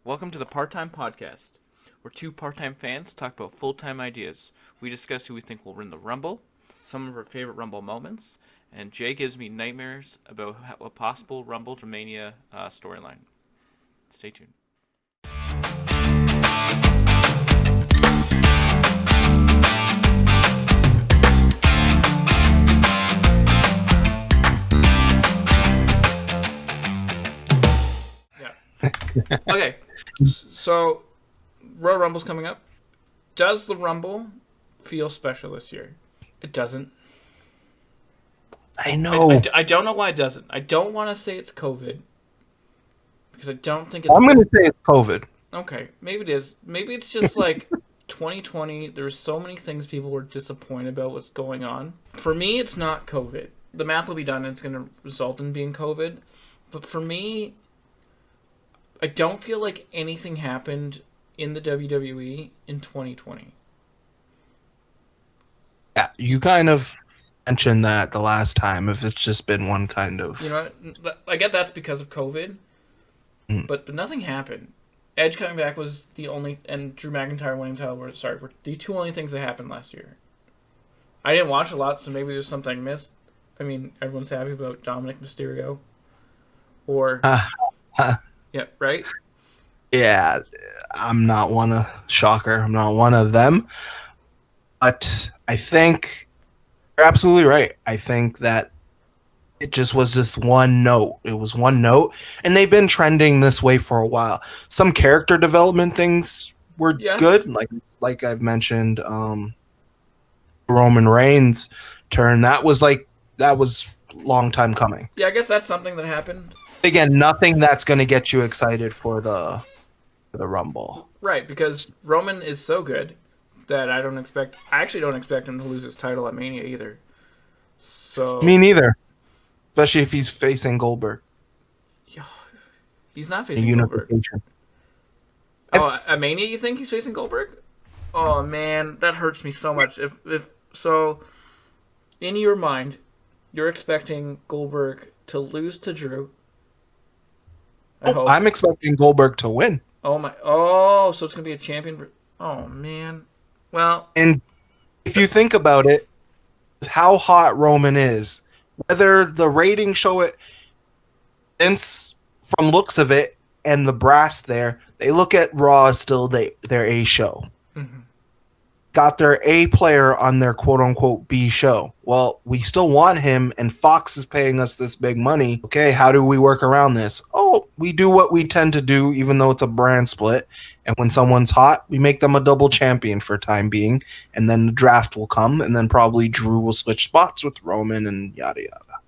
Welcome to the Part-Time Podcast, where two part-time fans talk about full-time ideas. We discuss who we think will win the Rumble, some of our favorite Rumble moments, and Jay gives me nightmares about a possible Rumble to Mania storyline. Stay tuned. Okay, so Royal Rumble's coming up. Does the Rumble feel special this year? It doesn't. I know. I don't know why it doesn't. I don't want to say it's COVID because I don't think it's. I'm going to say it's COVID. Okay, maybe it is. Maybe it's just like 2020. There's so many things people were disappointed about what's going on. For me, it's not COVID. The math will be done and it's going to result in being COVID. But for me, I don't feel like anything happened in the WWE in 2020. Yeah, you kind of mentioned that the last time, if it's just been one kind of... You know what? I get that's because of COVID, but nothing happened. Edge coming back was the only, and Drew McIntyre winning the title were the two only things that happened last year. I didn't watch a lot, so maybe there's something I missed. I mean, everyone's happy about Dominic Mysterio. Or... yeah, right? Yeah, I'm not shocker, I'm not one of them. But I think you're absolutely right. I think that it just was just one note. It was one note, and they've been trending this way for a while. Some character development things were good, like I've mentioned, Roman Reigns turn. That was long time coming. Yeah, I guess that's something that happened. Again, nothing that's going to get you excited for the Rumble. Right, because Roman is so good that I actually don't expect him to lose his title at Mania either. So Me neither. Especially if he's facing Goldberg. He's not facing Goldberg. Oh, at Mania you think he's facing Goldberg? Oh man, that hurts me so much. If so, in your mind, you're expecting Goldberg to lose to Drew. I'm expecting Goldberg to win. So it's gonna be a champion. Oh man. Well, and if you think about it, how hot Roman is, whether the ratings show it, since from looks of it and the brass there, they look at Raw as still their A show. Mm-hmm. Got their A player on their quote-unquote B show. Well, we still want him, and Fox is paying us this big money. Okay, how do we work around this? Oh, we do what we tend to do, even though it's a brand split. And when someone's hot, we make them a double champion for time being, and then the draft will come, and then probably Drew will switch spots with Roman and yada yada.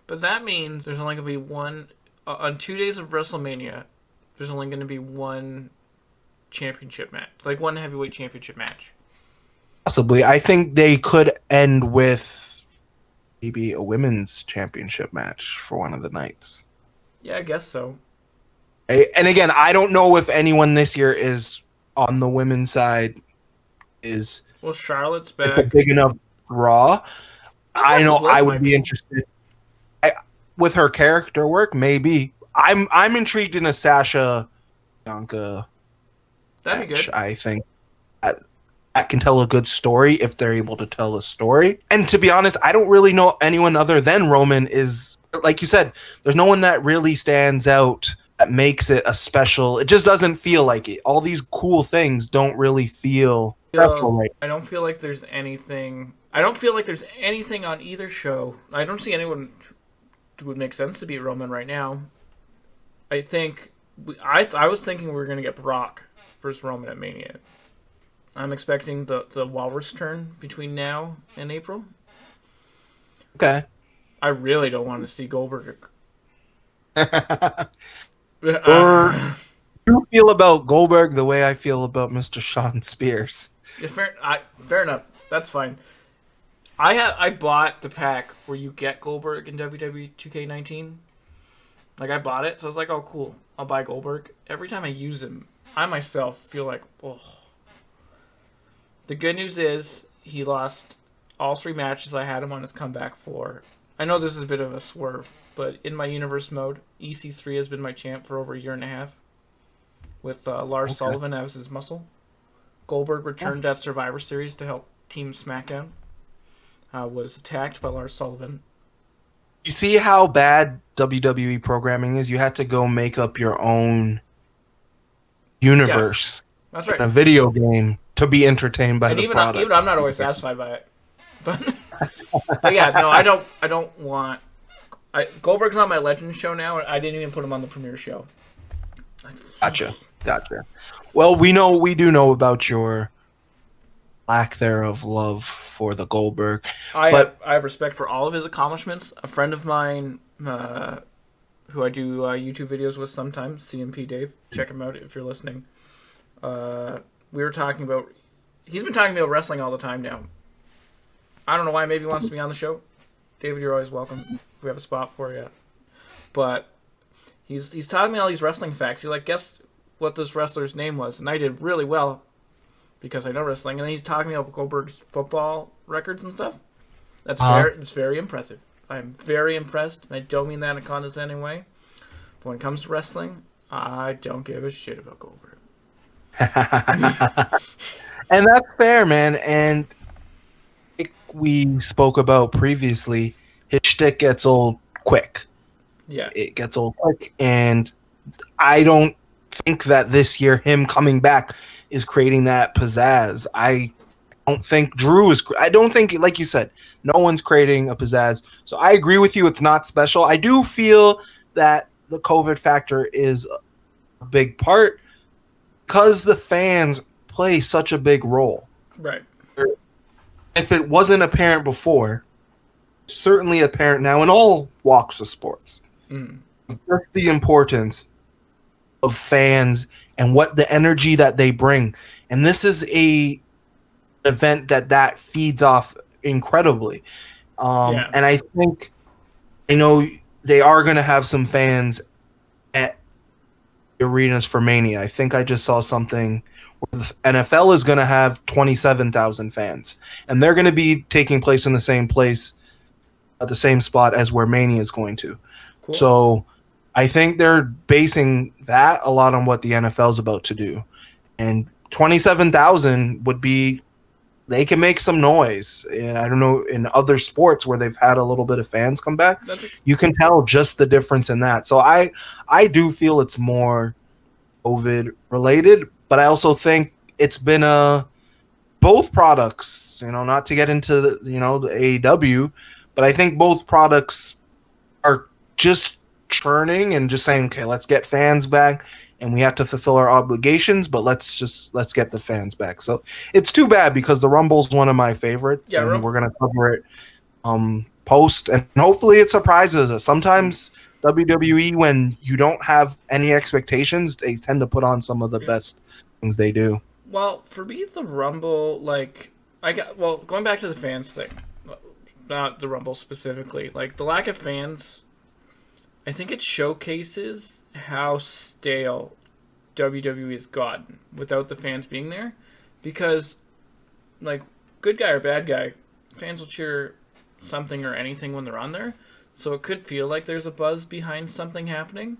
But that means there's only going to be one... on 2 days of WrestleMania, there's only going to be one championship match. Like one heavyweight championship match. Possibly. I think they could end with maybe a women's championship match for one of the nights. Yeah, I guess so. And again, I don't know if anyone this year is on the women's side is... Well, Charlotte's back. Big enough draw. I know I would be interested. With her character work, maybe. I'm intrigued in a Sasha Bianca That'd be good. I think that can tell a good story if they're able to tell a story. And to be honest, I don't really know anyone other than Roman is, like you said, there's no one that really stands out that makes it a special. It just doesn't feel like it. All these cool things don't really feel special, right? I don't feel like there's anything. I don't feel like there's anything on either show. I don't see anyone who would make sense to beat Roman right now. I think I was thinking we were going to get Brock versus Roman at Mania. I'm expecting the Walrus turn between now and April. Okay. I really don't want to see Goldberg. Or you feel about Goldberg the way I feel about Mr. Shawn Spears. Yeah, fair enough. That's fine. I bought the pack where you get Goldberg in WWE 2K19. Like, I bought it, so I was like, oh, cool. I'll buy Goldberg. Every time I use him, I myself feel like, oh. The good news is he lost all 3 matches I had him on his comeback for. I know this is a bit of a swerve, but in my universe mode, EC3 has been my champ for over a year and a half. with Lars Okay. Sullivan as his muscle. Goldberg returned at Survivor Series to help Team SmackDown. Was attacked by Lars Sullivan. You see how bad WWE programming is? You had to go make up your own universe That's in right. a video game to be entertained by And the even product. I'm not always satisfied by it. But yeah, no, I don't want. Goldberg's on my Legends show now. I didn't even put him on the premiere show. Gotcha. Well, we do know about your lack there of love for the Goldberg. I have respect for all of his accomplishments. A friend of mine, who I do YouTube videos with sometimes, CMP Dave, check him out if you're listening. We were talking about. He's been talking about wrestling all the time now. I don't know why. Maybe he wants to be on the show. David, you're always welcome. We have a spot for you. But he's talking me all these wrestling facts. He's like, guess what this wrestler's name was, and I did really well because I know wrestling. And then he's talking about Goldberg's football records and stuff. It's very impressive. I'm very impressed. And I don't mean that in a condescending way. But when it comes to wrestling, I don't give a shit about Goldberg. And that's fair, man. And like we spoke about previously, his shtick gets old quick. Yeah. It gets old quick, and I don't think that this year him coming back is creating that pizzazz. I don't think Drew is. I don't think, like you said, no one's creating a pizzazz. So I agree with you. It's not special. I do feel that the COVID factor is a big part because the fans play such a big role. Right. If it wasn't apparent before, certainly apparent now in all walks of sports. Just the importance of fans and what the energy that they bring. And this is a event that feeds off incredibly. And I know they are going to have some fans at arenas for Mania. I think I just saw something where the NFL is going to have 27,000 fans, and they're going to be taking place in the same place at the same spot as where Mania is going to. Cool. So I think they're basing that a lot on what the NFL is about to do. And 27,000 would be, they can make some noise. And I don't know, in other sports where they've had a little bit of fans come back, you can tell just the difference in that. So I do feel it's more COVID related, but I also think it's been both products, not to get into the AEW, but I think both products are just churning and just saying, okay, let's get fans back, and we have to fulfill our obligations, but let's get the fans back. So it's too bad because the Rumble's one of my favorites, and we're gonna cover it post, and hopefully it surprises us. Sometimes WWE, when you don't have any expectations, they tend to put on some of the best things they do. Well, for me, the Rumble, going back to the fans thing, not the Rumble specifically, the lack of fans, I think it showcases how stale WWE has gotten without the fans being there. Because, good guy or bad guy, fans will cheer something or anything when they're on there. So it could feel like there's a buzz behind something happening.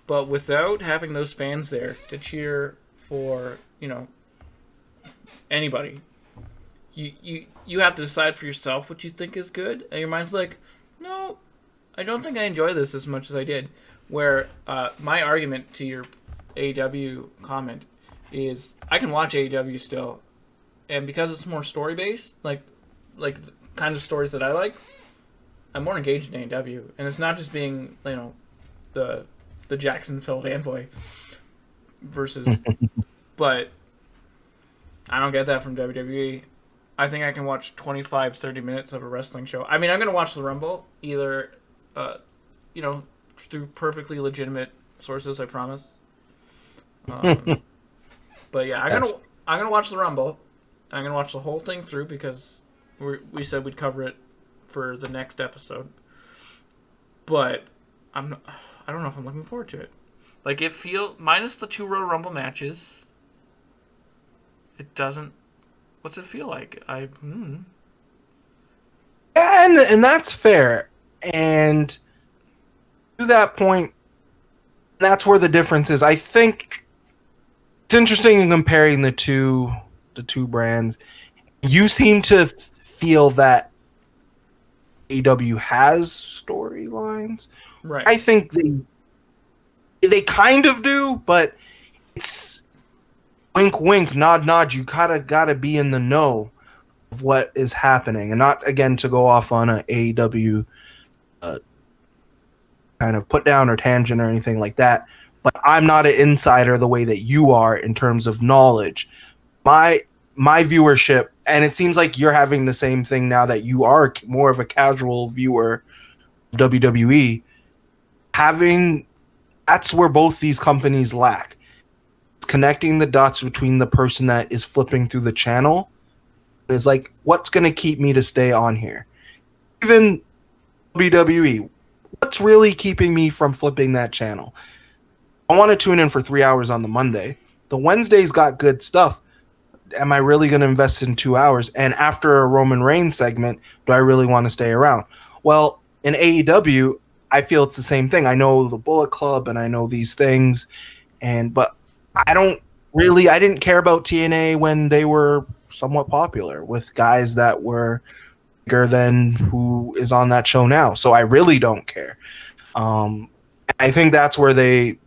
But without having those fans there to cheer for, anybody, you have to decide for yourself what you think is good. And your mind's like, no, I don't think I enjoy this as much as I did. Where my argument to your AEW comment is I can watch AEW still. And because it's more story-based, like the kind of stories that I like, I'm more engaged in AEW. And it's not just being, the Jacksonville Envoy versus... But I don't get that from WWE. I think I can watch 25, 30 minutes of a wrestling show. I mean, I'm going to watch the Rumble either, through perfectly legitimate sources, I promise. But yeah, I'm gonna watch the Rumble. I'm gonna watch the whole thing through because we said we'd cover it for the next episode. But I don't know if I'm looking forward to it. It feels minus the 2 Royal Rumble matches. It doesn't. What's it feel like? And that's fair. And to that point, that's where the difference is. I think It's interesting in comparing the two brands. You seem to feel that AEW has storylines. Right. I think they kind of do, but it's wink, wink, nod, nod. You gotta be in the know of what is happening, and not again to go off on a AEW kind of put down or tangent or anything like that. But I'm not an insider the way that you are in terms of knowledge. My viewership, and it seems like you're having the same thing now that you are more of a casual viewer of WWE. That's where both these companies lack. It's connecting the dots between the person that is flipping through the channel. It's like, what's going to keep me to stay on here? Even WWE, what's really keeping me from flipping that channel? I want to tune in for 3 hours on the Monday. The Wednesday's got good stuff. Am I really going to invest in 2 hours? And after a Roman Reigns segment, do I really want to stay around? Well, in AEW, I feel it's the same thing. I know the Bullet Club and I know these things, but I didn't care about TNA when they were somewhat popular with guys that were bigger than who is on that show now. So I really don't care. I think that's where they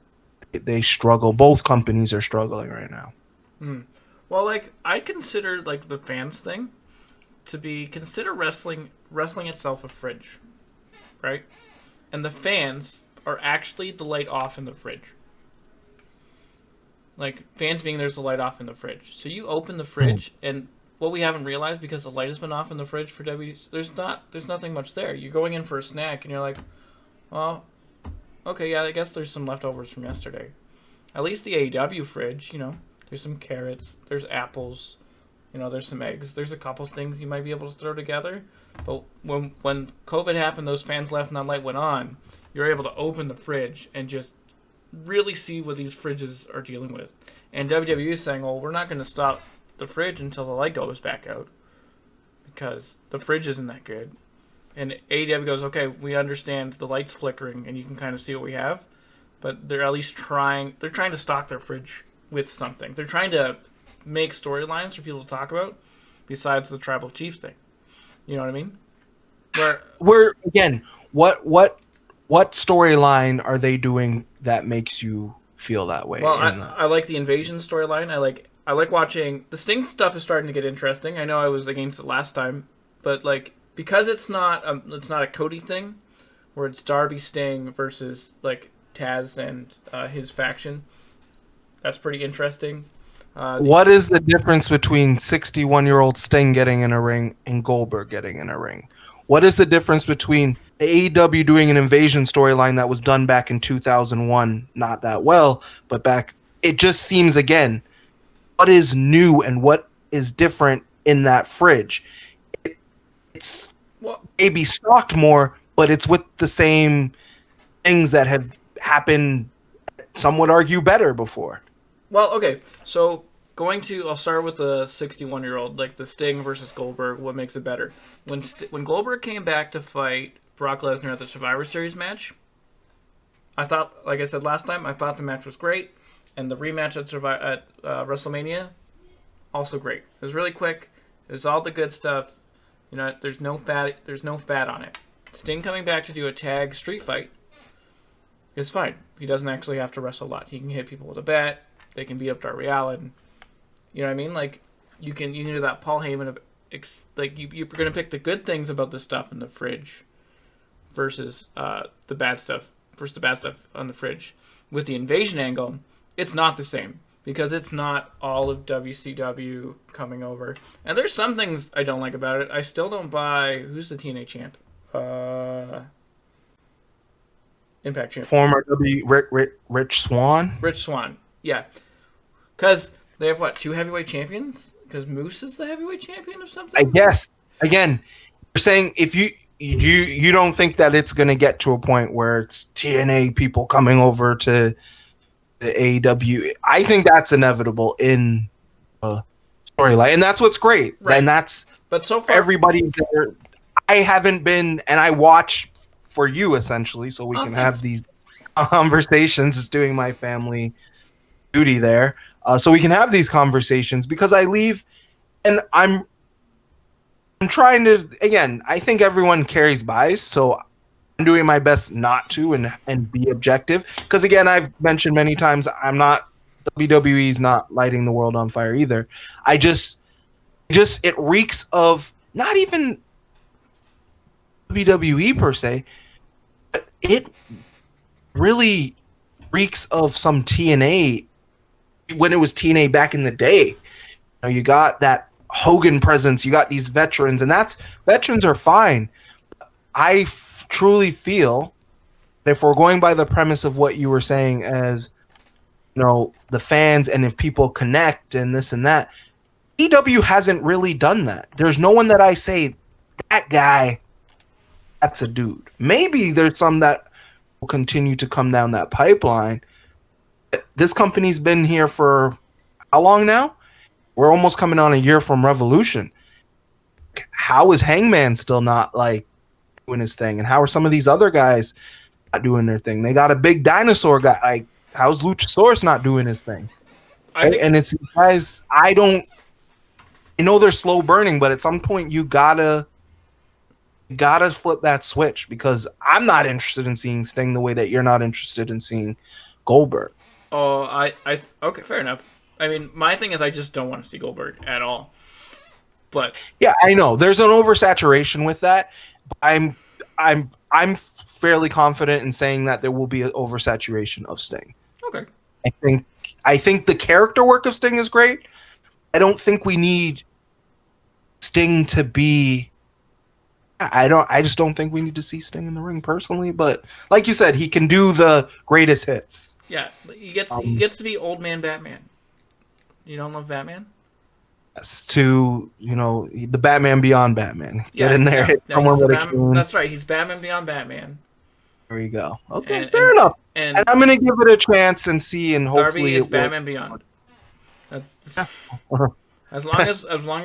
struggle. Both companies are struggling right now. Well, like, I consider, like, the fans thing to be, consider wrestling itself a fridge, right? And the fans are actually the light off in the fridge. Like, fans being there's the light off in the fridge. So you open the fridge, and what we haven't realized, because the light has been off in the fridge for WC, there's nothing much there. You're going in for a snack, and you're like, well, okay, yeah, I guess there's some leftovers from yesterday. At least the AEW fridge, there's some carrots, there's apples, there's some eggs, there's a couple things you might be able to throw together. But when COVID happened, those fans left and that light went on, you're able to open the fridge and just really see what these fridges are dealing with. And WWE is saying, well, we're not going to stop the fridge until the light goes back out because the fridge isn't that good. And AEW goes, okay, we understand the light's flickering and you can kind of see what we have, but they're at least trying to stock their fridge with something. They're trying to make storylines for people to talk about besides the Tribal Chief thing. You know what I mean? We're again, what storyline are they doing that makes you feel that way? Well, I like the Invasion storyline. I like watching the Sting stuff is starting to get interesting. I know I was against it last time, but like because it's not a Cody thing, where it's Darby Sting versus like Taz and his faction. That's pretty interesting. What is the difference between 61-year-old Sting getting in a ring and Goldberg getting in a ring? What is the difference between AEW doing an Invasion storyline that was done back in 2001, not that well, but back, it just seems, again, what is new and what is different in that fridge? It's maybe stocked more, but it's with the same things that have happened, some would argue, better before. Well, okay, so I'll start with the 61-year-old, like the Sting versus Goldberg. What makes it better? When Goldberg came back to fight Brock Lesnar at the Survivor Series match, I thought, like I said last time, I thought the match was great, and the rematch at WrestleMania, also great. It was really quick. It was all the good stuff. There's no fat on it. Sting coming back to do a tag street fight is fine. He doesn't actually have to wrestle a lot. He can hit people with a bat. They can beat up Darby Allin. You know what I mean? Like, you can do that Paul Heyman of, like, you're going to pick the good things about the stuff in the fridge versus the bad stuff on the fridge. With the Invasion angle, it's not the same because it's not all of WCW coming over. And there's some things I don't like about it. I still don't buy, who's the TNA champ? Impact champ. Former Rich Swann? Rich Swann, yeah. Because they have, what, 2 heavyweight champions? Because Moose is the heavyweight champion of something? I guess. Again, you're saying if you don't think that it's going to get to a point where it's TNA people coming over to the AEW. I think that's inevitable in the storyline. And that's what's great. Right. And that's but so far, everybody there. I haven't been, and I watch for you essentially, so we can have these conversations. It's doing my family duty there, so we can have these conversations. Because I leave, and I'm trying to, again, I think everyone carries bias, so I'm doing my best not to and be objective. Because again, I've mentioned many times, I'm not, WWE's not lighting the world on fire either. I just it reeks of not even WWE per se, but it really reeks of some TNA when it was TNA back in the day. You know, you got that Hogan presence, you got these veterans, and veterans are fine. I truly feel that if we're going by the premise of what you were saying as, you know, the fans and if people connect and this and that, EW hasn't really done that. There's no one that I say, that guy, that's a dude. Maybe there's some that will continue to come down that pipeline. This company's been here for how long now? We're almost coming on a year from Revolution. How is Hangman still not like doing his thing? And how are some of these other guys not doing their thing? They got a big dinosaur guy. Like, how's Luchasaurus not doing his thing? And it's guys, I know they're slow burning, but at some point you gotta flip that switch, because I'm not interested in seeing Sting the way that you're not interested in seeing Goldberg. Oh, okay, fair enough. I mean, my thing is I just don't want to see Goldberg at all. But yeah, I know there's an oversaturation with that. But I'm fairly confident in saying that there will be an oversaturation of Sting. Okay. I think the character work of Sting is great. I don't think we need Sting to be. I just don't think we need to see Sting in the ring personally. But like you said, he can do the greatest hits. Yeah, he gets to be old man Batman. You don't love Batman? To, you know, the Batman Beyond Batman. Get in there. That's right. He's Batman Beyond Batman. There you go. Okay, fair enough. And I'm gonna give it a chance and see, and hopefully Darby is Batman Beyond. That's as long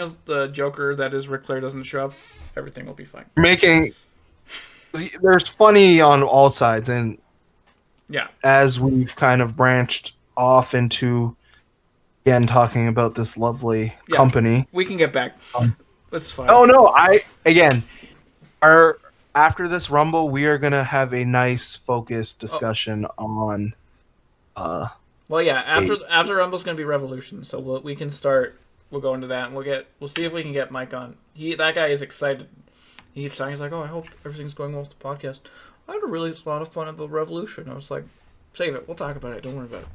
as the Joker that is Ric Flair doesn't show up, everything will be fine. There's funny on all sides, and yeah, as we've kind of branched off into again talking about this lovely company, we can get back. That's fine. Oh no, after this Rumble, we are gonna have a nice focused discussion on. Well, yeah, after Rumble's gonna be Revolution, so we can start. We'll go into that, and we'll see if we can get Mike on. That guy is excited. He keeps talking. He's like, "Oh, I hope everything's going well with the podcast. I had a lot of fun about Revolution." I was like, "Save it. We'll talk about it. Don't worry about it."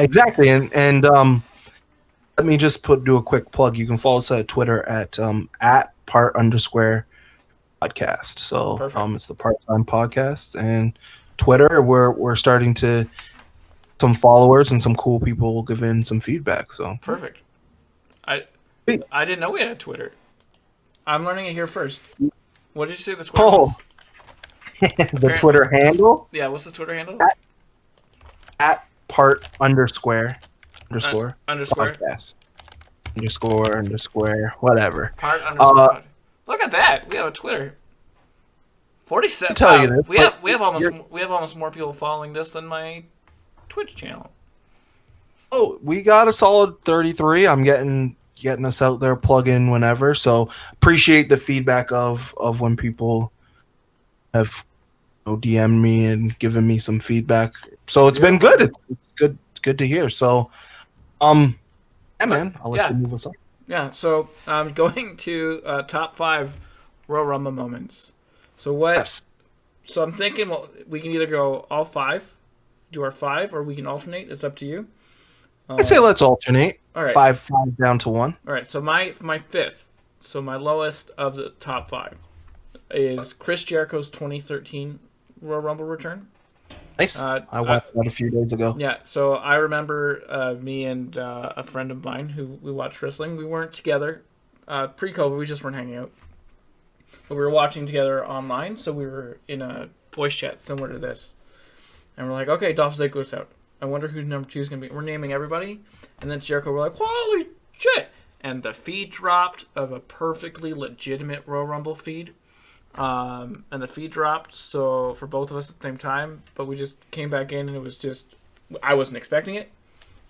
Exactly. And let me just do a quick plug. You can follow us at Twitter at @part_podcast. So it's the Part-Time Podcast, and Twitter we're starting to some followers and some cool people will give in some feedback. So perfect. I didn't know we had a Twitter. I'm learning it here first. What did you say the Twitter was? The Twitter handle? Yeah, what's the Twitter handle? At _podcast. Whatever. Part_. Look at that. We have a Twitter. 47. Tell you this, we have almost more people following this than my Twitch channel. Oh, we got a solid 33. I'm getting us out there, plug in whenever. So appreciate the feedback of when people have DM'd me and given me some feedback. So it's been good. It's good to hear. So yeah, man, I'll let you move us on. Yeah, so I'm going to top 5 Royal Rumble moments. So what? Yes. So I'm thinking, well, we can either go all 5, do our 5, or we can alternate. It's up to you. I'd say let's alternate. All right. 5 down to 1. All right. So my 5th. So my lowest of the top 5 is Chris Jericho's 2013 Royal Rumble return. Nice. I watched that a few days ago. Yeah. So I remember me and a friend of mine who we watched wrestling. We weren't together pre-COVID. We just weren't hanging out. But we were watching together online. So we were in a voice chat similar to this. And we're like, okay, Dolph Ziggler's out. I wonder who number 2 is going to be. We're naming everybody. And then Jericho, we're like, holy shit. And the feed dropped of a perfectly legitimate Royal Rumble feed. And the feed dropped so for both of us at the same time. But we just came back in and it was just, I wasn't expecting it.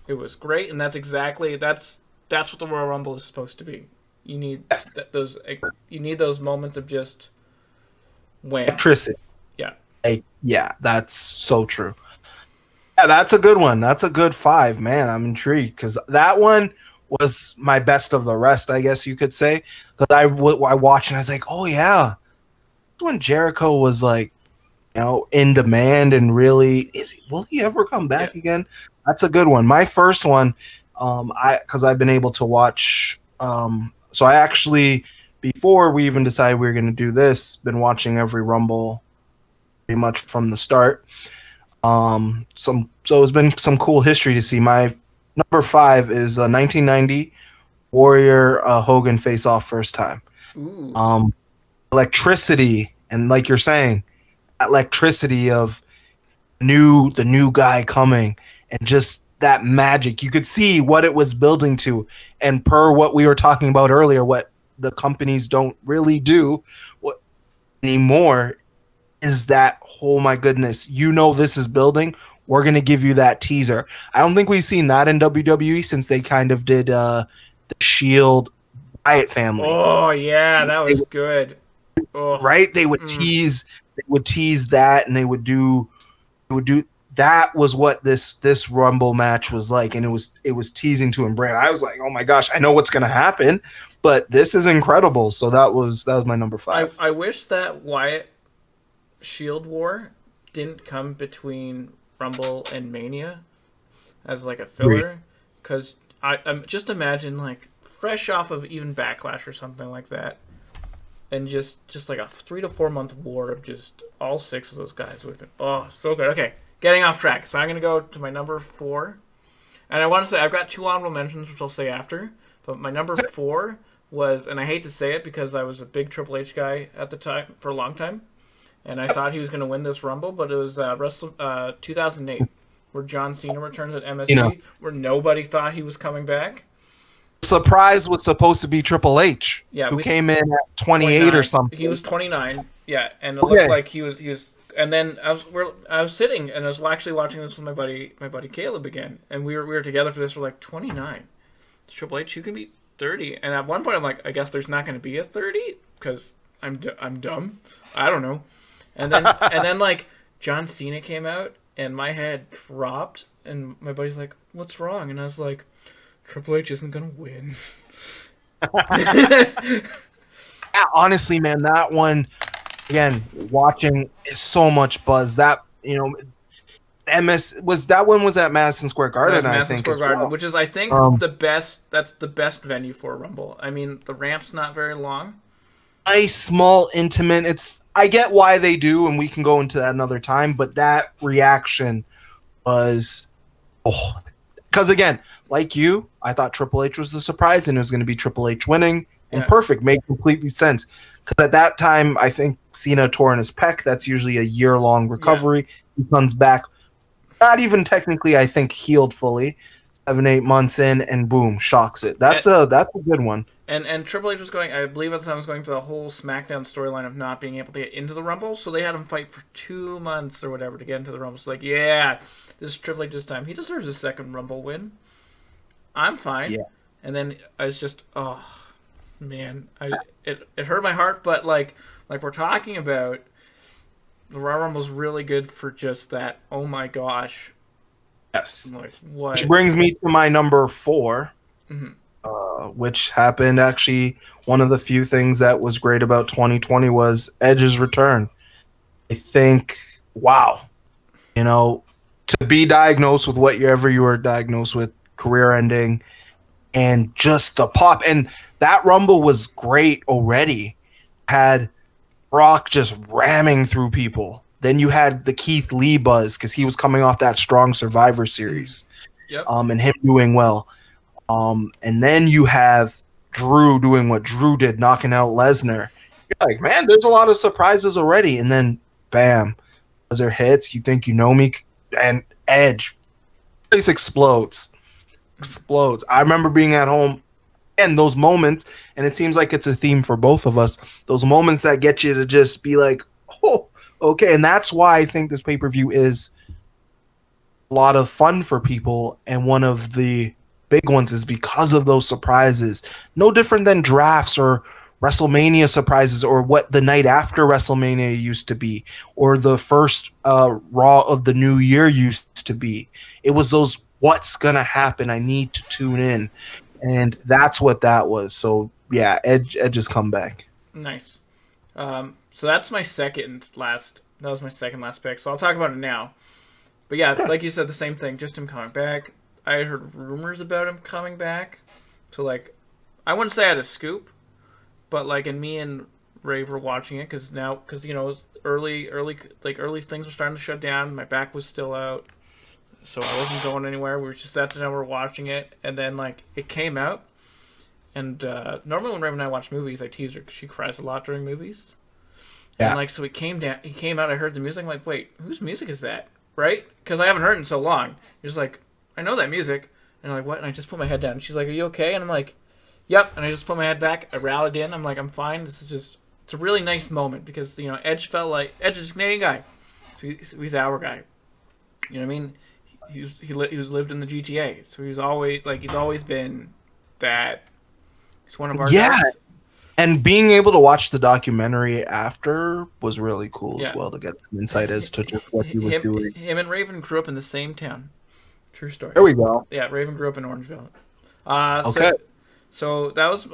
It was great, and that's what the Royal Rumble is supposed to be. You need Yes. you need those moments of just wham. Electricity. Yeah. Yeah, that's so true. Yeah, that's a good one. That's a good 5, man. I'm intrigued because that one was my best of the rest, I guess you could say. Because I watched and I was like, oh yeah, when Jericho was like, in demand and really, will he ever come back again? That's a good one. My first one, because I've been able to watch. So I actually, before we even decided we were going to do this, been watching every Rumble pretty much from the start. So it's been some cool history to see. My number 5 is 1990 Warrior Hogan face off first time. Ooh. Electricity, and like you're saying, electricity of the new guy coming, and just that magic. You could see what it was building to, and per what we were talking about earlier, what the companies don't really do what anymore is that, oh my goodness, this is building. We're going to give you that teaser. I don't think we've seen that in WWE since they kind of did the Shield Wyatt family. Oh yeah, that was good. Oh. Right? They would tease that, and they would do that was what this Rumble match was like, and it was teasing to him. Brand. I was like, oh my gosh, I know what's gonna happen, but this is incredible. So that was my number 5. I wish that Wyatt Shield War didn't come between Rumble and Mania as like a filler, because I'm just imagine like fresh off of even Backlash or something like that, and just like a 3 to 4 month war of just all 6 of those guys would have been so good. Okay, getting off track. So I'm gonna go to my number 4, and I want to say I've got 2 honorable mentions, which I'll say after. But my number 4 was, and I hate to say it because I was a big Triple H guy at the time for a long time, and I thought he was going to win this Rumble, but it was 2008, where John Cena returns at MSG, where nobody thought he was coming back. Surprise was supposed to be Triple H, who came in at 28 or something. He was 29, yeah, and it looked like he was. And then I was sitting and I was actually watching this with my buddy Caleb again, and we were together for this. We're like 29, Triple H, you can be 30, and at one point I'm like, I guess there's not going to be a 30 because I'm dumb, I don't know. And then like John Cena came out, and my head dropped, and my buddy's like, "What's wrong?" And I was like, "Triple H isn't gonna win." Yeah, honestly, man, that one again, watching is so much buzz. That that one was at Madison Square Garden, I think, Square Garden, which is I think the best. That's the best venue for a Rumble. I mean, the ramp's not very long. Nice, small, intimate. I get why they do, and we can go into that another time, but that reaction was because again, like you, I thought Triple H was the surprise, and it was going to be Triple H winning, and perfect, made completely sense. Because at that time, I think Cena tore in his pec. That's usually a year-long recovery. He comes back, not even technically, I think, healed fully. 7-8 months in, and boom, shocks it. That's a good one. And Triple H was going, I believe at the time, was going to the whole SmackDown storyline of not being able to get into the Rumble, so they had him fight for 2 months or whatever to get into the Rumble. So like, this is Triple H's time. He deserves his second Rumble win. I'm fine. Yeah. And then I was just, man, it hurt my heart, but like we're talking about, the Royal Rumble was really good for just that. Oh my gosh. Yes. Like, what? Which brings me to my number 4. Mm-hmm. Which happened actually, one of the few things that was great about 2020 was Edge's return. I think, wow, to be diagnosed with whatever you were diagnosed with, career ending, and just the pop. And that Rumble was great already. Had Brock just ramming through people. Then you had the Keith Lee buzz because he was coming off that strong Survivor Series. Yep. And him doing well. And then you have Drew doing what Drew did, knocking out Lesnar. You're like, man, there's a lot of surprises already. And then, bam, buzzer hits. You think you know me, and Edge, place explodes. I remember being at home, and those moments, and it seems like it's a theme for both of us. Those moments that get you to just be like, oh, okay. And that's why I think this pay-per-view is a lot of fun for people, and one of the big ones is because of those surprises. No different than drafts or WrestleMania surprises, or what the night after WrestleMania used to be, or the first Raw of the new year used to be. It was those what's gonna happen. I need to tune in, and that's what that was. So yeah, Edge's comeback. Nice. So that's my second last. That was my second last pick. So I'll talk about it now. But yeah, like you said, the same thing. Just him coming back. I had heard rumors about him coming back. So like, I wouldn't say I had a scoop, but like, and me and Rave were watching it because you know, it was early things were starting to shut down. My back was still out, so I wasn't going anywhere. We were just sat down, we were watching it, and then like it came out. And normally when Rave and I watch movies, I tease her because she cries a lot during movies. Yeah. And like, so he came out. I heard the music. I'm like, wait, whose music is that? Right? Because I haven't heard it in so long. He's like, I know that music. And I'm like, what? And I just put my head down. And she's like, are you okay? And I'm like, yep. And I just put my head back. I rallied in. I'm like, I'm fine. It's a really nice moment because, you know, Edge is a Canadian guy. So he's our guy. You know what I mean? He was lived in the GTA. So he's always been that. He's one of our guys. And being able to watch the documentary after was really cool as well, to get some insight as to just what he was doing. Him and Raven grew up in the same town. True story. There we go. Yeah, Raven grew up in Orangeville. Okay. So that was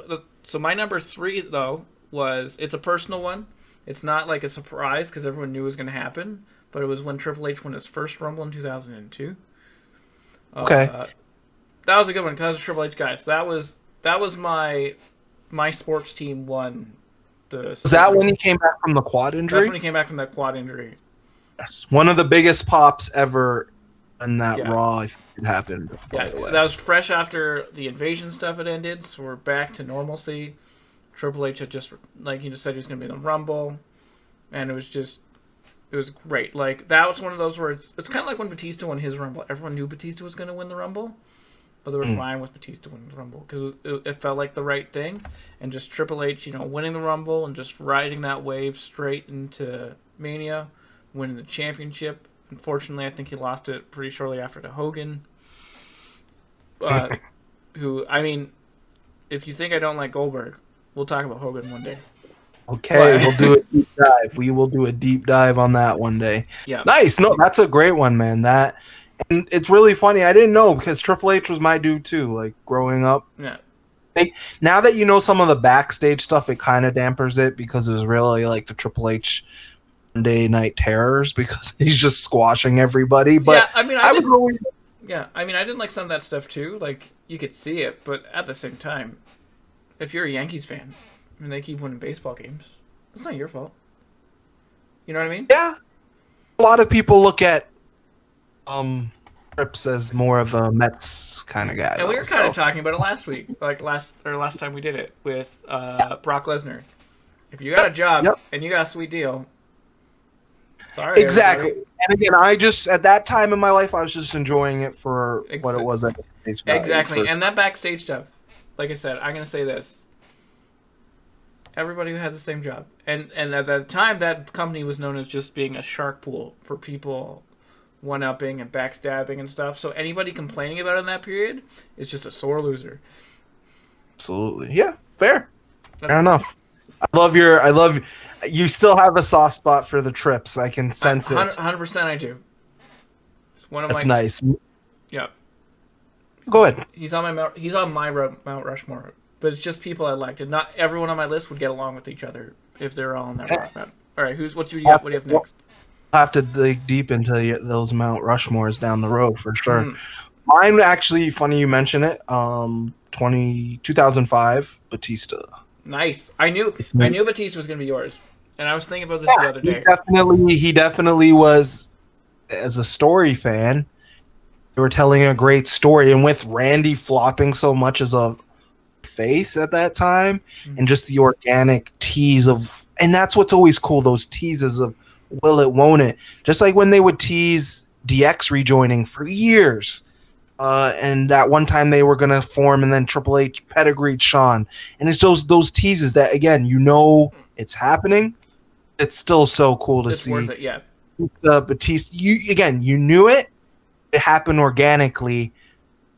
my number 3 though was, it's a personal one. It's not like a surprise because everyone knew it was going to happen, but it was when Triple H won his first Rumble in 2002. Okay. That was a good one because I was a Triple H guy. So that was my sports team won the. Was that when he came back from the quad injury? That's when he came back from that quad injury. That's one of the biggest pops ever in that Raw. If it happened. Yeah, that was fresh after the invasion stuff had ended, so we're back to normalcy. Triple H had just, like he just said, he was going to be in the Rumble, and it was great. Like, that was one of those where it's kind of like when Batista won his Rumble. Everyone knew Batista was going to win the Rumble. But they were fine with Batista winning the Rumble because it felt like the right thing. And just Triple H, you know, winning the Rumble and just riding that wave straight into Mania, winning the championship. Unfortunately, I think he lost it pretty shortly after to Hogan. Who, I mean, if you think I don't like Goldberg, we'll talk about Hogan one day. Okay, we'll do a deep dive. We will do a deep dive on that one day. Yeah. Nice. No, that's a great one, man. And it's really funny. I didn't know because Triple H was my dude too. Like growing up. Yeah. Now that you know some of the backstage stuff, it kind of dampers it because it was really like the Triple H Monday Night Terrors because he's just squashing everybody. But yeah, I mean, I didn't like some of that stuff too. Like you could see it, but at the same time, if you're a Yankees fan and they keep winning baseball games, it's not your fault. You know what I mean? Yeah. A lot of people look at Trips as more of a Mets kind of guy. And we were kind of talking about it last week, like last time we did it with Brock Lesnar. If you got a job and you got a sweet deal, sorry. Exactly. Everybody. And again, I just at that time in my life, I was just enjoying it for what it was. Exactly. And that backstage stuff, like I said, I'm gonna say this. Everybody who had the same job, and at that time, that company was known as just being a shark pool for people one-upping and backstabbing and stuff. So anybody complaining about it in that period is just a sore loser. Absolutely. Yeah, fair enough. I love you still have a soft spot for the Trips. I can sense it. 100% I do. It's one of That's nice. Yeah. Go ahead. He's on my Mount Rushmore, but it's just people I liked. And not everyone on my list would get along with each other if they're all on that rock map. All right, what do you have next? Have to dig deep into those Mount Rushmores down the road for sure. Mine actually, funny you mention it. 2005 Batista. Nice. I knew Batista was gonna be yours, and I was thinking about this the other day. He definitely was. As a story fan, they were telling a great story, and with Randy flopping so much as a face at that time, and just the organic tease of, and that's what's always cool. Those teases of. Will it, won't it? Just like when they would tease DX rejoining for years. And that one time they were going to form and then Triple H pedigreed Shawn. And it's those teases that, again, you know it's happening. It's still so cool to see. It's worth it, yeah. Batista, you knew it. it happened organically,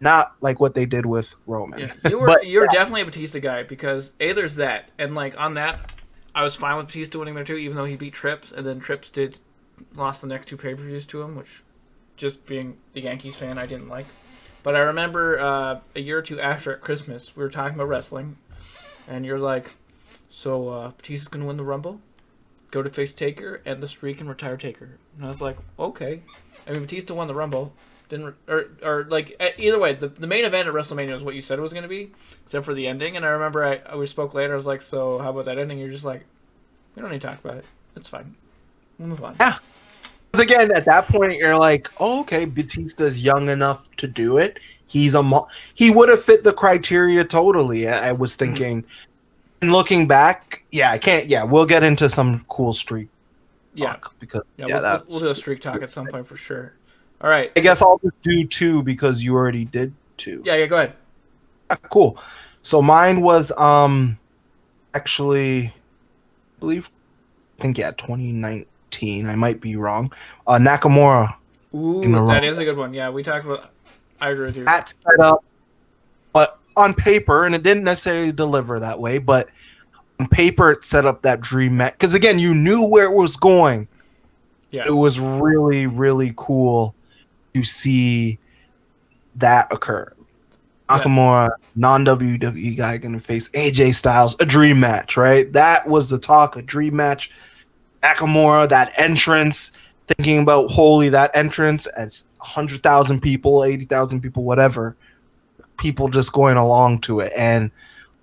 not like what they did with Roman. Yeah, you're definitely a Batista guy because there's that, and like on that, I was fine with Batista winning there too, even though he beat Trips, and then Trips lost the next two pay-per-views to him, which, just being the Yankees fan, I didn't like. But I remember a year or two after at Christmas, we were talking about wrestling, and you're like, so Batista's gonna win the Rumble, go to face Taker, end the streak, and retire Taker. And I was like, okay. I mean, Batista won the Rumble. Or like either way, the main event at WrestleMania was what you said it was going to be, except for the ending. And I remember we spoke later. I was like, "So how about that ending?" You're just like, "We don't need to talk about it. It's fine. We'll move on." Yeah. Because again, at that point, you're like, "Oh, okay, Batista's young enough to do it. He would have fit the criteria totally." I was thinking, and looking back, yeah, I can't. Yeah, we'll get into some cool streak. Talk because we'll do a streak talk at some point for sure. All right. I guess I'll just do 2 because you already did 2. Yeah, go ahead. Cool. So mine was actually, I think 2019. I might be wrong. Nakamura. Ooh, that is a good one. Yeah, we talked about. I agree with you. That set up, but on paper, and it didn't necessarily deliver that way, but on paper it set up that dream match because again, you knew where it was going. Yeah, it was really, really cool to see that occur. Nakamura, non-WWE guy, going to face AJ Styles, a dream match, right? That was the talk, a dream match. Nakamura, that entrance, thinking about, holy, that entrance as 100,000 people, 80,000 people, whatever, people just going along to it. And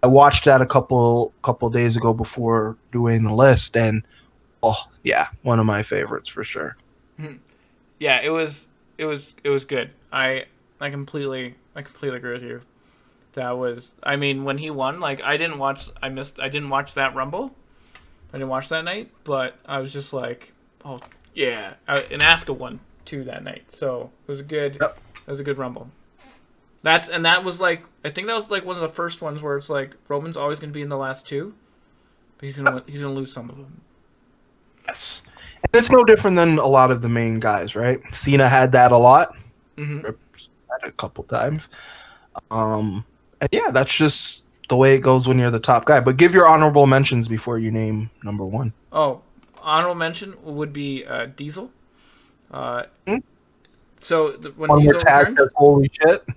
I watched that a couple days ago before doing the list, and oh yeah, one of my favorites for sure. Yeah, it was good. I completely agree with you. That was, I mean, when he won, like I didn't watch that Rumble. I didn't watch that night, but I was just like, oh yeah, and Asuka won too that night, so it was a good. Yep. It was a good Rumble. That was like, I think that was like one of the first ones where it's like Roman's always going to be in the last 2, but he's gonna lose some of them. Yes, and it's no different than a lot of the main guys, right? Cena had that a lot, had a couple times, and yeah, that's just the way it goes when you're the top guy. But give your honorable mentions before you name number 1. Oh, honorable mention would be Diesel. So when Diesel returned, says, holy shit.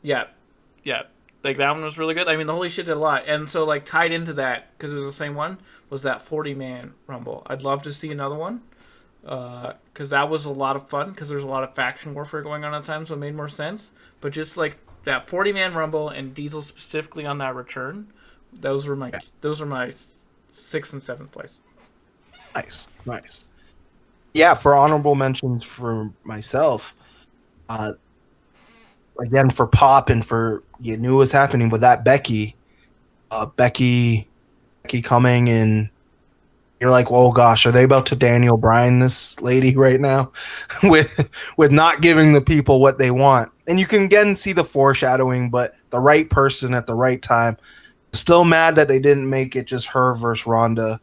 Yeah, like that one was really good. I mean, the holy shit did a lot, and so like tied into that because it was the same one was that 40-man Rumble. I'd love to see another one because that was a lot of fun because there's a lot of faction warfare going on at the time, so it made more sense. But just like that 40-man Rumble and Diesel specifically on that return, those were my 6th and 7th place. Nice. Yeah, for honorable mentions for myself, again for Pop and for you knew it was happening, but that Becky coming and you're like, well, gosh, are they about to Daniel Bryan this lady right now with not giving the people what they want? And you can again see the foreshadowing, but the right person at the right time. Still mad that they didn't make it just her versus Ronda.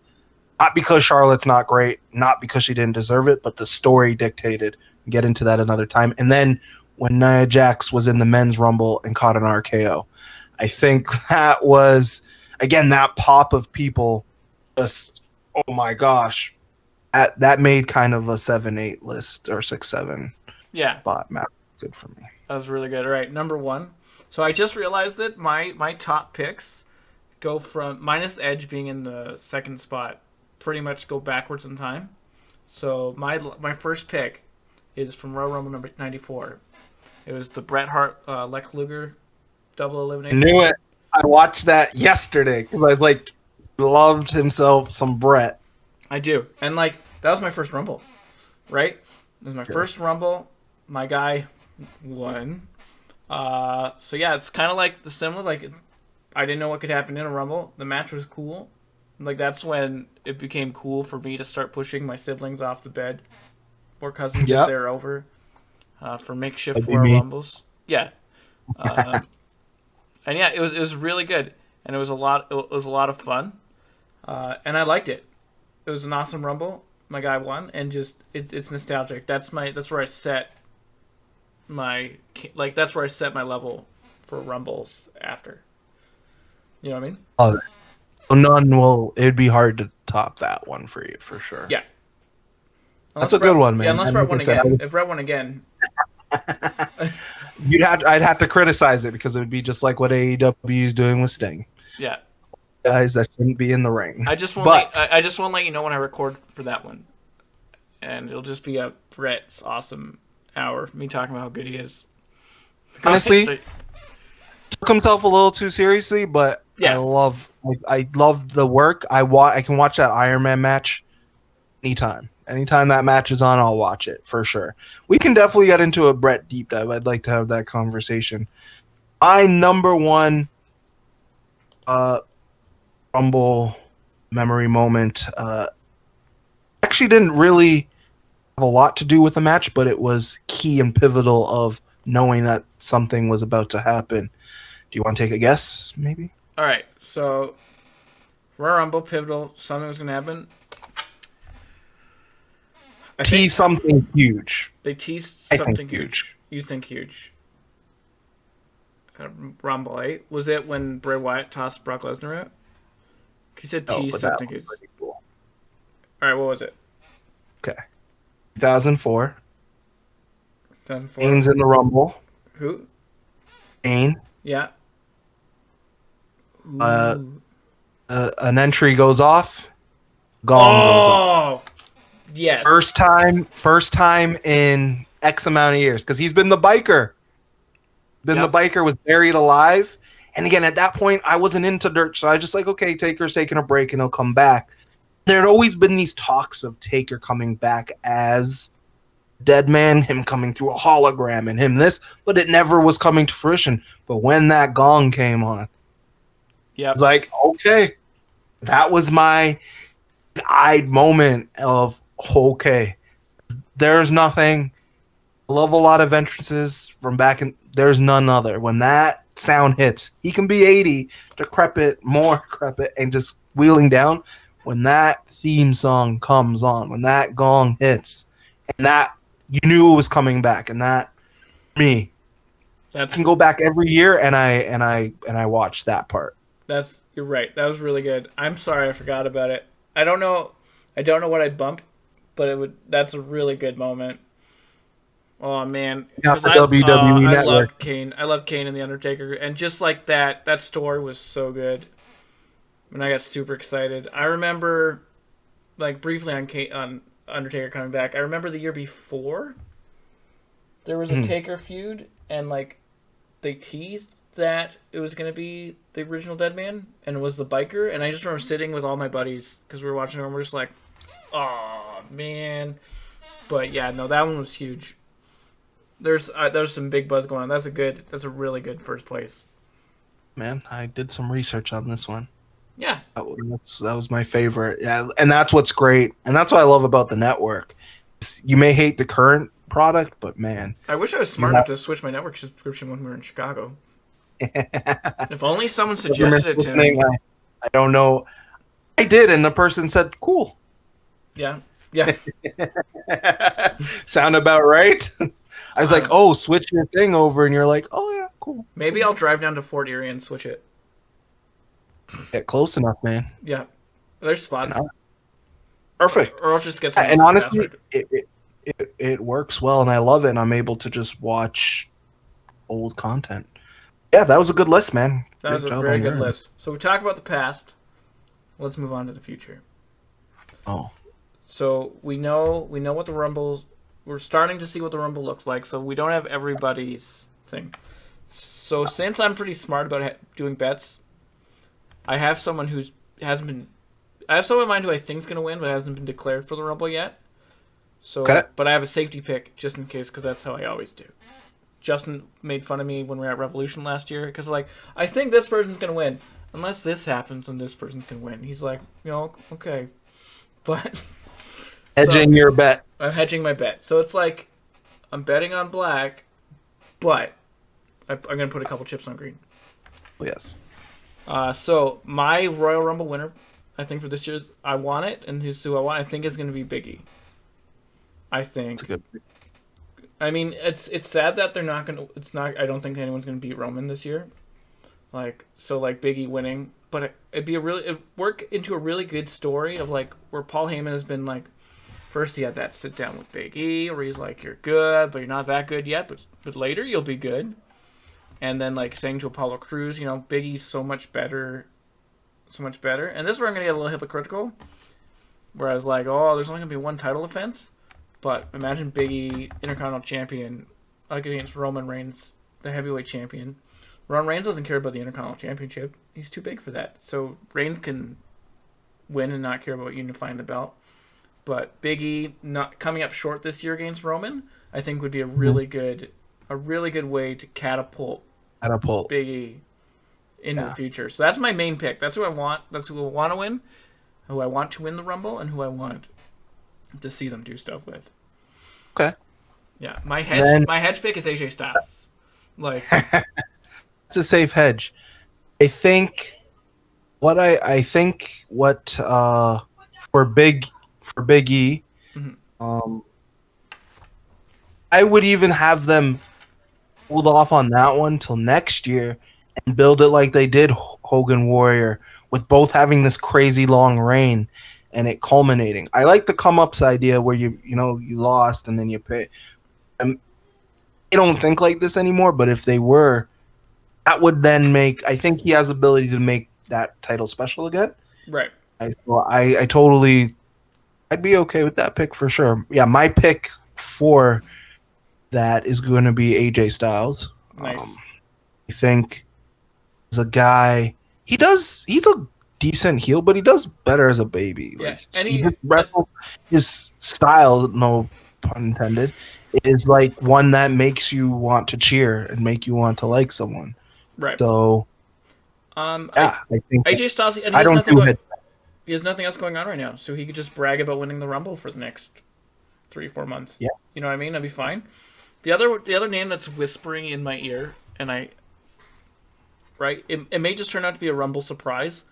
Not because Charlotte's not great, not because she didn't deserve it, but the story dictated. Get into that another time. And then when Nia Jax was in the men's Rumble and caught an RKO, I think that was, again, that pop of people just, oh my gosh, that made kind of a 7-8 list or 6-7. Yeah. Spot map. Good for me. That was really good. All right, number 1. So I just realized that my top picks go from, minus Edge being in the 2nd spot, pretty much go backwards in time. So my first pick is from Royal Rumble number 94. It was the Bret Hart Lex Luger double elimination. I knew it. I watched that yesterday because I was like, loved himself some Bret. I do, and like that was my first Rumble, right? It was my first Rumble. My guy won. So yeah, it's kind of like the similar. Like I didn't know what could happen in a Rumble. The match was cool. Like that's when it became cool for me to start pushing my siblings off the bed or cousins if they're over for makeshift Royal Rumbles. Yeah, and yeah, it was really good, and it was a lot of fun, and I liked it. It was an awesome Rumble. My guy won, and just it's nostalgic. That's where I set that's where I set my level for Rumbles after. You know what I mean? Oh, none will. It'd be hard to top that one for you for sure. Yeah. That's a good one, man. Yeah, unless And Brett like I won said, again. If Brett won again, I'd have to criticize it because it would be just like what AEW is doing with Sting. yeah. Guys that shouldn't be in the ring. I just won't. But I just won't let you know when I record for that one, and it'll just be a Brett's awesome hour. Me talking about how good he is. honestly, So- took himself a little too seriously, but Yeah. I loved the work. I can watch that Iron Man match anytime. Anytime that match is on, I'll watch it for sure. We can definitely get into a Brett deep dive. I'd like to have that conversation. My number one Rumble memory moment actually didn't really have a lot to do with the match, but it was key and pivotal of knowing that something was about to happen. Do you want to take a guess, maybe? all right, so Royal Rumble pivotal. Something was gonna happen. I think Tease something huge. they teased I something think huge. You think huge? Rumble, eh? Was it when Bray Wyatt tossed Brock Lesnar out? He said No, tease but that something was huge. pretty cool. All right, what was it? 2004. 2004. Kane's in the Rumble. Who? Kane. Yeah. Uh, Ooh. An entry goes off. Gong goes off. Oh, yes. First time in X amount of years because he's been the biker. Yep. The biker was buried alive. And again, at that point, I wasn't into dirt, so I was just like, okay, Taker's taking a break and he'll come back. There had always been these talks of Taker coming back as Dead Man, him coming through a hologram, and him this, but it never was coming to fruition. But when that gong came on, Yep. it's like, okay, that was my eyed moment of, okay, there's nothing. I love a lot of entrances from back in, there's none other. When that sound hits, he can be 80, decrepit, more decrepit, and just wheeling down. When that theme song comes on, when that gong hits, and that you knew it was coming back, and that me I That's can go back every year and I watch that part. you're right. That was really good. I'm sorry I forgot about it. I don't know what I'd bump, but that's a really good moment. Oh man, Yeah, 'Cause the WWE I Network. love Kane. I love Kane and the Undertaker, and just like that story was so good. And I got super excited. I remember, like briefly on Undertaker coming back. I remember the year before there was a Taker feud, and like they teased that it was gonna be the original Dead Man, and it was the biker. And I just remember sitting with all my buddies because we were watching it, and we're just like, "Oh man!" But yeah, no, that one was huge. There's some big buzz going on. That's a really good first place. Man, I did some research on this one. Yeah, That was my favorite. Yeah, and that's what's great, and that's what I love about the network. You may hate the current product, but man, I wish I was smart enough to switch my network subscription when we were in Chicago. If only someone suggested it to me. I don't know. I did, and the person said, "Cool." Yeah, yeah. Sound about right? I was like, "Oh, switch your thing over," and you're like, "Oh yeah, cool." Maybe I'll drive down to Fort Erie and switch it. Get close enough, man. Yeah, there's spots. No. Perfect. Or I'll just get some. And honestly, password. it works well, and I love it. And I'm able to just watch old content. Yeah, that was a good list, man. That was a job very on good your end. list. So we talk about the past. Let's move on to the future. Oh, So we know what the Rumbles. We're starting to see what the Rumble looks like. So we don't have everybody's thing. So since I'm pretty smart about doing bets, I have someone hasn't been. I have someone in mind who I think's gonna win, but hasn't been declared for the Rumble yet. So, Okay. but I have a safety pick just in case, because that's how I always do. Justin made fun of me when we were at Revolution last year because like I think this person's gonna win unless this happens and this person can win. He's like, okay, but hedging your bet. I'm hedging my bet. So it's like I'm betting on black, but I'm gonna put a couple chips on green. Yes. So my Royal Rumble winner, I think for this year's, I want it, and who I want, I think is gonna be Biggie. I think. That's a good. I mean, it's sad that they're not gonna. It's not. I don't think anyone's gonna beat Roman this year. Like so, like Big E winning, but it'd work into a really good story of like where Paul Heyman has been like. First, he had that sit down with Big E, where he's like, "You're good, but you're not that good yet. But later you'll be good." And then like saying to Apollo Crews, you know, Big E's so much better, so much better. And this is where I'm gonna get a little hypocritical, where I was like, "Oh, there's only gonna be one title defense," but imagine Big E, Intercontinental Champion, like against Roman Reigns, the heavyweight champion. Roman Reigns doesn't care about the Intercontinental Championship. He's too big for that. So Reigns can win and not care about unifying the belt. But Big E not coming up short this year against Roman, I think would be a really good way to catapult Big E into the future. So that's my main pick. That's who I want. That's who I want to win. Who I want to win the Rumble, and who I want to see them do stuff with. Okay. Yeah, my hedge pick is AJ Styles. Like, it's a safe hedge. I think what for Big E, I would even have them hold off on that one till next year and build it like they did Hogan Warrior, with both having this crazy long reign and it culminating. I like the come ups idea where you lost and then you pay. They don't think like this anymore, but if they were, that would then make. I think he has the ability to make that title special again. right. I'd be okay with that pick for sure. Yeah, my pick for that is going to be AJ Styles. Nice. I think as a guy, he's a decent heel, but he does better as a baby. Yeah, like, and he just wrestles, his style, no pun intended, is like one that makes you want to cheer and make you want to like someone. Right. So, I think AJ Styles. And I don't do it. He has nothing else going on right now, so he could just brag about winning the Rumble for the next 3-4 months. Yeah. You know what I mean? That'd be fine. The other name that's whispering in my ear, and it may just turn out to be a Rumble surprise,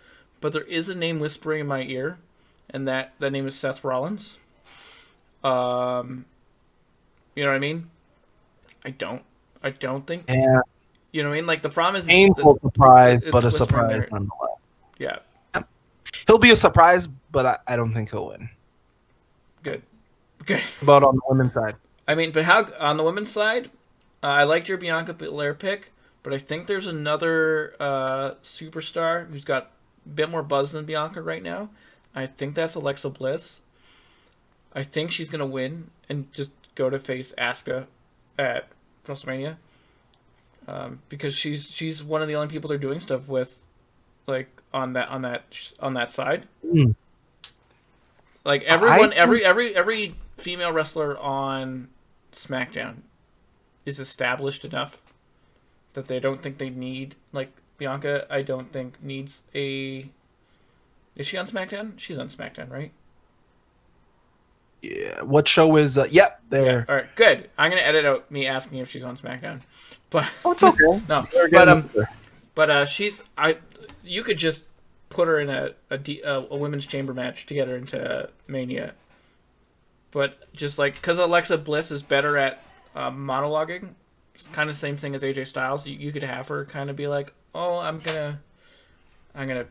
but there is a name whispering in my ear, and that name is Seth Rollins. You know what I mean? I don't think. Yeah. You know what I mean? Like the problem is Painful surprise, but a whispering surprise there. nonetheless. Yeah. He'll be a surprise, but I don't think he'll win. Good. About on the women's side. I mean, but how on the women's side, I liked your Bianca Belair pick, but I think there's another superstar who's got a bit more buzz than Bianca right now. I think that's Alexa Bliss. I think she's gonna win and just go to face Asuka at WrestleMania, because she's one of the only people they're doing stuff with, like on that side. Mm. Like everyone, every female wrestler on SmackDown is established enough that they don't think they need, like Bianca. I don't think needs a. Is she on SmackDown? She's on SmackDown, right? Yeah. What show is? Yep, there. Yeah. All right, good. I'm gonna edit out me asking if she's on SmackDown, but Oh, it's okay. no, she's. You could just put her in a women's chamber match to get her into Mania. But just like, because Alexa Bliss is better at monologuing, it's kind of the same thing as AJ Styles. You could have her kind of be like, "Oh, I'm gonna get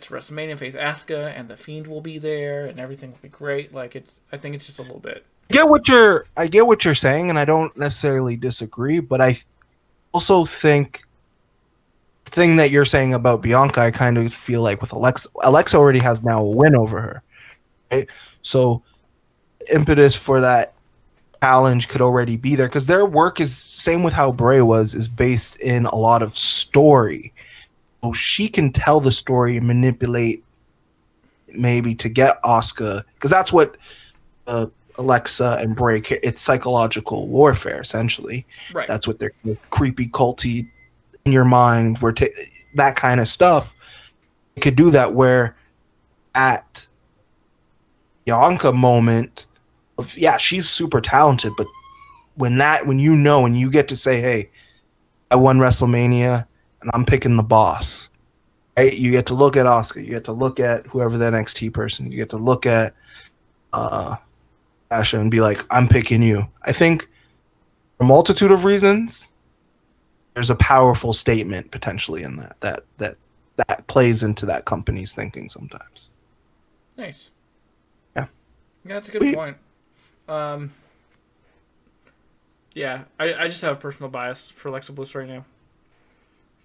to WrestleMania, face Asuka, and the Fiend will be there, and everything will be great." Like I think it's just a little bit. I get what you're saying, and I don't necessarily disagree, but I also think the thing that you're saying about Bianca, I kind of feel like with Alexa already has now a win over her, right? So impetus for that challenge could already be there because their work is same with how Bray is based in a lot of story. So she can tell the story and manipulate maybe to get Asuka, because that's what Alexa and Bray, it's psychological warfare essentially. Right. That's what they're creepy, culty, in your mind, that kind of stuff. You could do that where at Bianca moment of, yeah, she's super talented, but when you get to say, hey, I won WrestleMania and I'm picking the boss, right? You get to look at Asuka, you get to look at whoever the NXT person, you get to look at Asha and be like, I'm picking you. I think a multitude of reasons, there's a powerful statement potentially in that plays into that company's thinking sometimes. Nice. Yeah. Yeah, that's a good point. Yeah, I just have a personal bias for Alexa Bliss right now.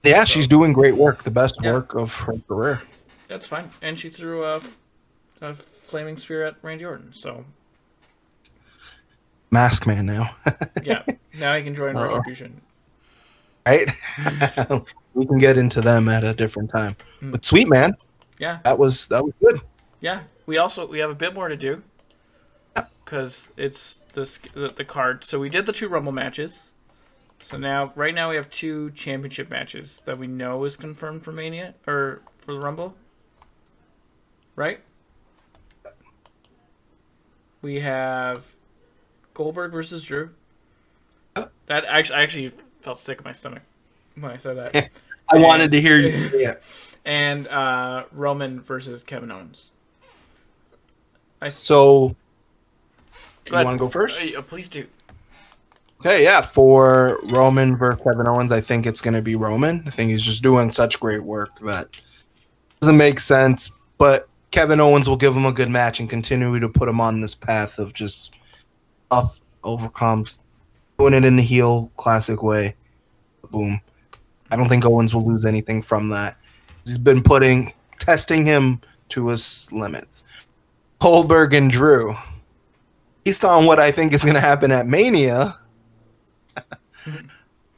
Yeah, she's doing great work, the best Yeah. work of her career. That's fine. And she threw a flaming sphere at Randy Orton, so Mask Man now, yeah. Now he can join Retribution. right? We can get into them at a different time. But Sweet Man, Yeah. that was good. Yeah. We have a bit more to do because it's the card. So we did the 2 Rumble matches. So right now we have 2 championship matches that we know is confirmed for Mania or for the Rumble. Right? We have Goldberg versus Drew. That I actually felt sick in my stomach when I said that. I wanted to hear you say it. And Roman versus Kevin Owens. So, you want to go first? Please do. Okay, yeah. For Roman versus Kevin Owens, I think it's going to be Roman. I think he's just doing such great work that doesn't make sense. But Kevin Owens will give him a good match and continue to put him on this path of just overcomes, doing it in the heel classic way. Boom. I don't think Owens will lose anything from that. He's been testing him to his limits. Goldberg and Drew. Based on what I think is going to happen at Mania,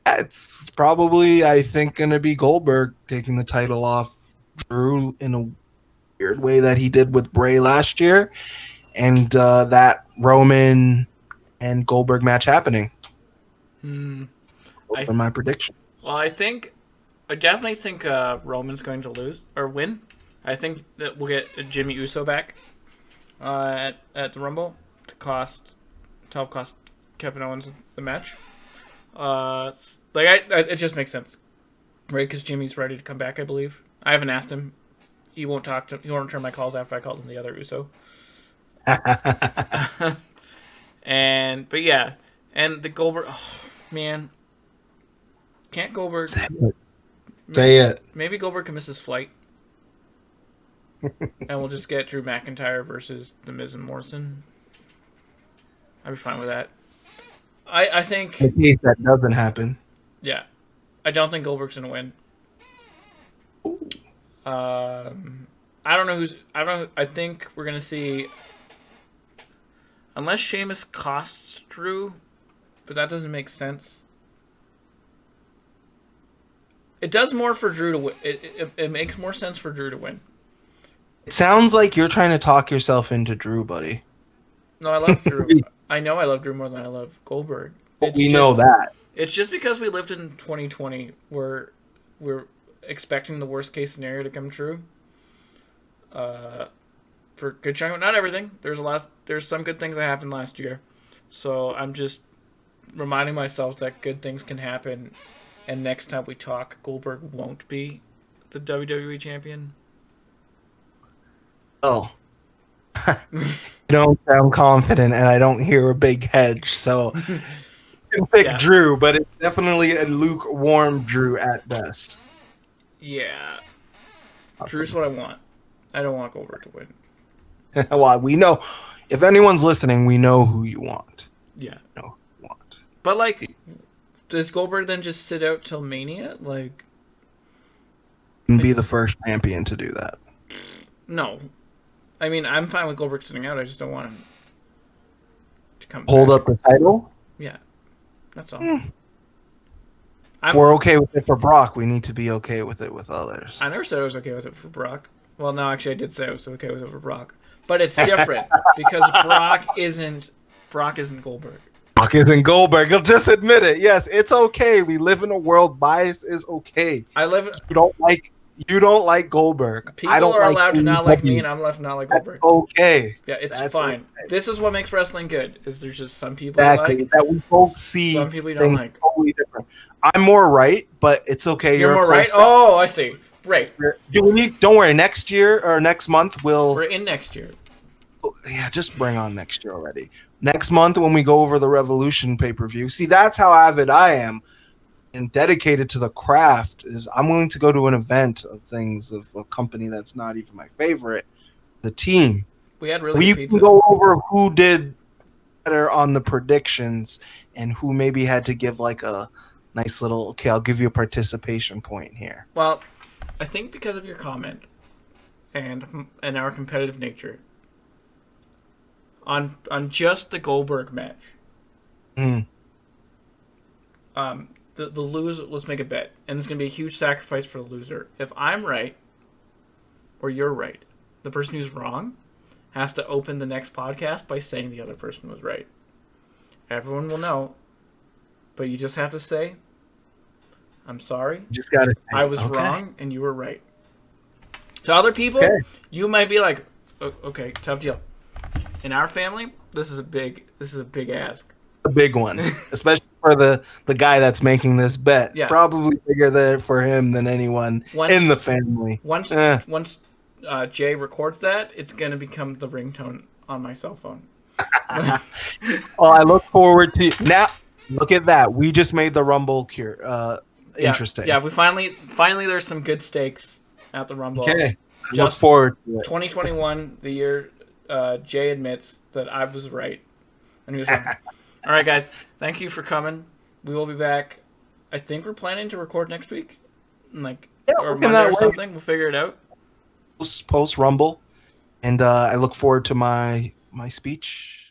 it's probably, I think, going to be Goldberg taking the title off Drew in a weird way that he did with Bray last year, and that Roman and Goldberg match happening. Those are my prediction. Well, I definitely think Roman's going to lose or win. I think that we'll get Jimmy Uso back at the Rumble to help cost Kevin Owens the match. It just makes sense, right? Because Jimmy's ready to come back, I believe. I haven't asked him. He won't he won't return my calls after I called him the other Uso. But yeah, and the Goldberg, man, can't Goldberg say it? Maybe Goldberg can miss his flight, and we'll just get Drew McIntyre versus The Miz and Morrison. I'd be fine with that. I think in case that doesn't happen. Yeah, I don't think Goldberg's gonna win. I don't know. I think we're gonna see, unless Sheamus costs Drew, but that doesn't make sense. It does more for Drew to win. It makes more sense for Drew to win. It sounds like you're trying to talk yourself into Drew, buddy. No, I love Drew. I know I love Drew more than I love Goldberg. Know that. It's just because we lived in 2020 where we're expecting the worst case scenario to come true. For a good chunk, not everything. There's some good things that happened last year. So I'm just reminding myself that good things can happen. And next time we talk, Goldberg won't be the WWE champion. Oh. You don't sound confident, and I don't hear a big hedge, so you can pick Drew, but it's definitely a lukewarm Drew at best. Yeah. Drew's what I want. I don't want Goldberg to win. Well, we know. If anyone's listening, we know who you want. Yeah. We know who you want. But, does Goldberg then just sit out till Mania? And be the first champion to do that. No. I mean, I'm fine with Goldberg sitting out. I just don't want him to come Hold back. up the title? Yeah. That's all. If we're okay with it for Brock, we need to be okay with it with others. I never said I was okay with it for Brock. Well, no, actually, I did say I was okay with it for Brock. But it's different because Brock isn't Goldberg. Brock isn't Goldberg. He'll just admit it. Yes, it's okay. We live in a world. Bias is okay. You don't like Goldberg. People I don't are like allowed to not like me, and I'm allowed to not like Goldberg. That's okay. Yeah, That's fine. Okay. This is what makes wrestling good. Is there's just some people exactly like that we both see. Some people you don't like. Totally different. I'm more right, but it's okay. You're more right. Oh, I see. Right. Don't worry. Next year or next month we're in next year. Yeah, just bring on next year already. Next month when we go over the Revolution pay-per-view, see, that's how avid I am and dedicated to the craft. Is I'm willing to go to an event of things of a company that's not even my favorite, the team. We had really We good can pizza. go over who did better on the predictions and who maybe had to give like a nice little, okay, I'll give you a participation point here. Well, I think because of your comment and our competitive nature on just the Goldberg match, Mm. the loser, let's make a bet, and it's gonna be a huge sacrifice for the loser. If I'm right or you're right, the person who's wrong has to open the next podcast by saying the other person was right. Everyone will know, but you just have to say, I'm sorry, Just got to I was wrong and you were right. To other people, Okay. you might be like, okay, tough deal. In our family, this is a big ask. A big one, especially for the guy that's making this bet. Yeah. Probably bigger for him than anyone in the family. Once Eh. Jay records that, it's gonna become the ringtone on my cell phone. Oh, I look forward to now. Look at that. We just made the Rumble interesting. Yeah, we finally there's some good stakes at the Rumble. Okay. Look Just forward to it. 2021, the year Jay admits that I was right and he was wrong. All right, guys, thank you for coming. We will be back. I think we're planning to record next week, like or looking Monday that or way. something. We'll figure it out. Post Rumble, and I look forward to my speech.